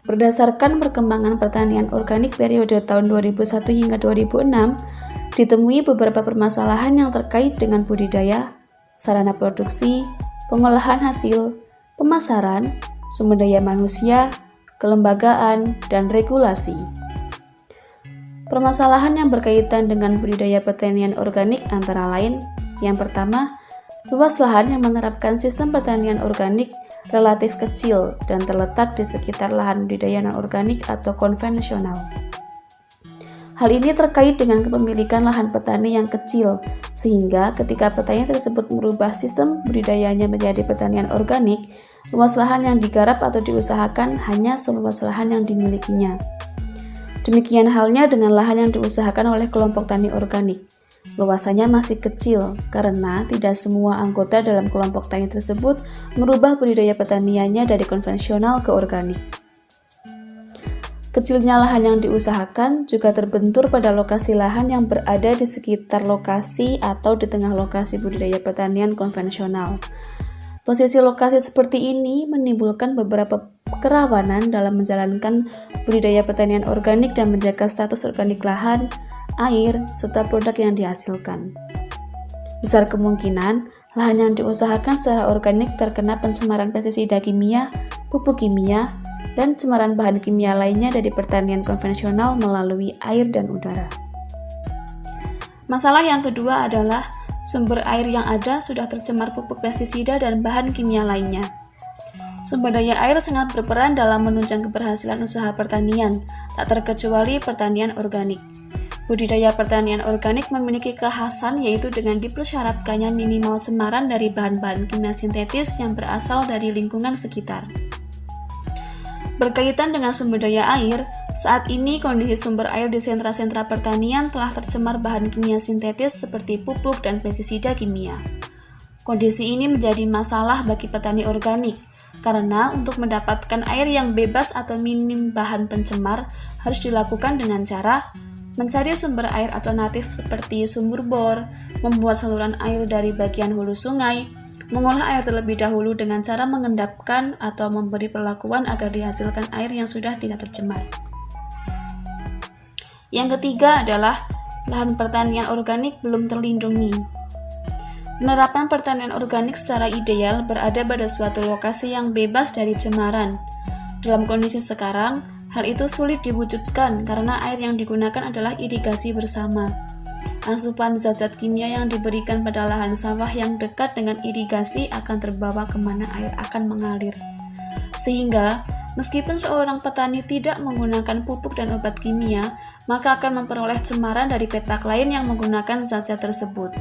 Berdasarkan perkembangan pertanian organik periode tahun 2001 hingga 2006, ditemui beberapa permasalahan yang terkait dengan budidaya, sarana produksi, pengolahan hasil, pemasaran, sumber daya manusia, kelembagaan, dan regulasi. Permasalahan yang berkaitan dengan budidaya pertanian organik antara lain, yang pertama, luas lahan yang menerapkan sistem pertanian organik relatif kecil dan terletak di sekitar lahan budidaya non-organik atau konvensional. Hal ini terkait dengan kepemilikan lahan petani yang kecil, sehingga ketika petani tersebut merubah sistem budidayanya menjadi pertanian organik, luas lahan yang digarap atau diusahakan hanya seluas lahan yang dimilikinya. Demikian halnya dengan lahan yang diusahakan oleh kelompok tani organik. Luasannya masih kecil karena tidak semua anggota dalam kelompok tani tersebut merubah budidaya pertaniannya dari konvensional ke organik. Kecilnya lahan yang diusahakan juga terbentur pada lokasi lahan yang berada di sekitar lokasi atau di tengah lokasi budidaya pertanian konvensional. Posisi lokasi seperti ini menimbulkan beberapa kerawanan dalam menjalankan budidaya pertanian organik dan menjaga status organik lahan, air, serta produk yang dihasilkan. Besar kemungkinan lahan yang diusahakan secara organik terkena pencemaran pestisida kimia, pupuk kimia, dan cemaran bahan kimia lainnya dari pertanian konvensional melalui air dan udara. Masalah yang kedua adalah sumber air yang ada sudah tercemar pupuk pestisida dan bahan kimia lainnya. Sumber daya air sangat berperan dalam menunjang keberhasilan usaha pertanian, tak terkecuali pertanian organik. Budidaya pertanian organik memiliki kekhasan yaitu dengan dipersyaratkannya minimal cemaran dari bahan-bahan kimia sintetis yang berasal dari lingkungan sekitar. Berkaitan dengan sumber daya air, saat ini kondisi sumber air di sentra-sentra pertanian telah tercemar bahan kimia sintetis seperti pupuk dan pestisida kimia. Kondisi ini menjadi masalah bagi petani organik, karena untuk mendapatkan air yang bebas atau minim bahan pencemar harus dilakukan dengan cara mencari sumber air alternatif seperti sumur bor, membuat saluran air dari bagian hulu sungai, mengolah air terlebih dahulu dengan cara mengendapkan atau memberi perlakuan agar dihasilkan air yang sudah tidak tercemar. Yang ketiga adalah lahan pertanian organik belum terlindungi. Penerapan pertanian organik secara ideal berada pada suatu lokasi yang bebas dari cemaran. Dalam kondisi sekarang, hal itu sulit diwujudkan karena air yang digunakan adalah irigasi bersama. Asupan zat-zat kimia yang diberikan pada lahan sawah yang dekat dengan irigasi akan terbawa kemana air akan mengalir. Sehingga, meskipun seorang petani tidak menggunakan pupuk dan obat kimia, maka akan memperoleh cemaran dari petak lain yang menggunakan zat-zat tersebut.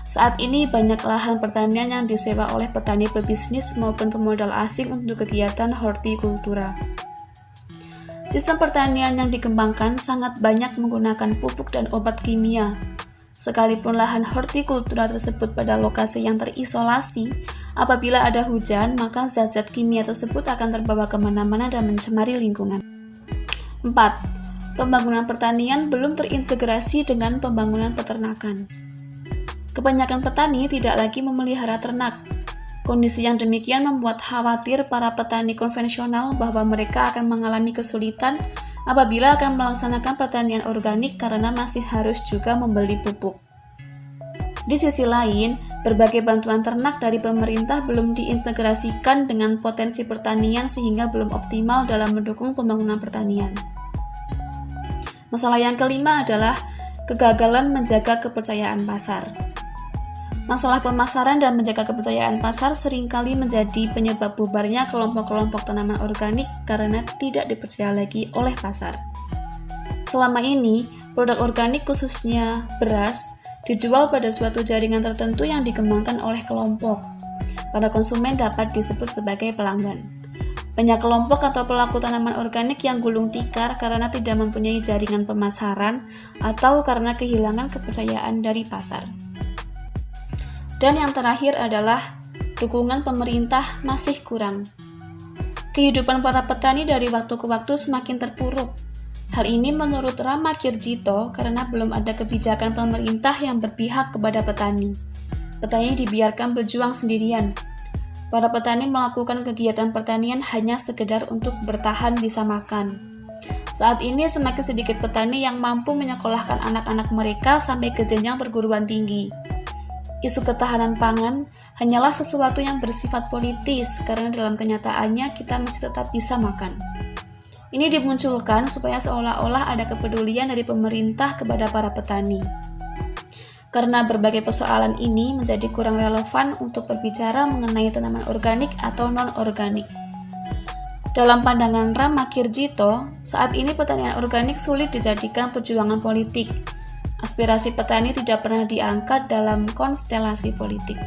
Saat ini banyak lahan pertanian yang disewa oleh petani pebisnis maupun pemodal asing untuk kegiatan hortikultura. Sistem pertanian yang dikembangkan sangat banyak menggunakan pupuk dan obat kimia. Sekalipun lahan hortikultura tersebut pada lokasi yang terisolasi, apabila ada hujan, maka zat-zat kimia tersebut akan terbawa kemana-mana dan mencemari lingkungan. 4. Pembangunan pertanian belum terintegrasi dengan pembangunan peternakan. Kebanyakan petani tidak lagi memelihara ternak. Kondisi yang demikian membuat khawatir para petani konvensional bahwa mereka akan mengalami kesulitan apabila akan melaksanakan pertanian organik karena masih harus juga membeli pupuk. Di sisi lain, berbagai bantuan ternak dari pemerintah belum diintegrasikan dengan potensi pertanian sehingga belum optimal dalam mendukung pembangunan pertanian. Masalah yang kelima adalah kegagalan menjaga kepercayaan pasar. Masalah pemasaran dan menjaga kepercayaan pasar seringkali menjadi penyebab bubarnya kelompok-kelompok tanaman organik karena tidak dipercaya lagi oleh pasar. Selama ini, produk organik khususnya beras dijual pada suatu jaringan tertentu yang dikembangkan oleh kelompok. Para konsumen dapat disebut sebagai pelanggan. Banyak kelompok atau pelaku tanaman organik yang gulung tikar karena tidak mempunyai jaringan pemasaran atau karena kehilangan kepercayaan dari pasar. Dan yang terakhir adalah dukungan pemerintah masih kurang. Kehidupan para petani dari waktu ke waktu semakin terpuruk. Hal ini menurut Rama Kirjito karena belum ada kebijakan pemerintah yang berpihak kepada petani. Petani dibiarkan berjuang sendirian. Para petani melakukan kegiatan pertanian hanya sekedar untuk bertahan bisa makan. Saat ini semakin sedikit petani yang mampu menyekolahkan anak-anak mereka sampai ke jenjang perguruan tinggi. Isu ketahanan pangan hanyalah sesuatu yang bersifat politis karena dalam kenyataannya kita masih tetap bisa makan. Ini dimunculkan supaya seolah-olah ada kepedulian dari pemerintah kepada para petani. Karena berbagai persoalan ini menjadi kurang relevan untuk berbicara mengenai tanaman organik atau non-organik. Dalam pandangan Rama Kirjito, saat ini pertanian organik sulit dijadikan perjuangan politik. Aspirasi petani tidak pernah diangkat dalam konstelasi politik.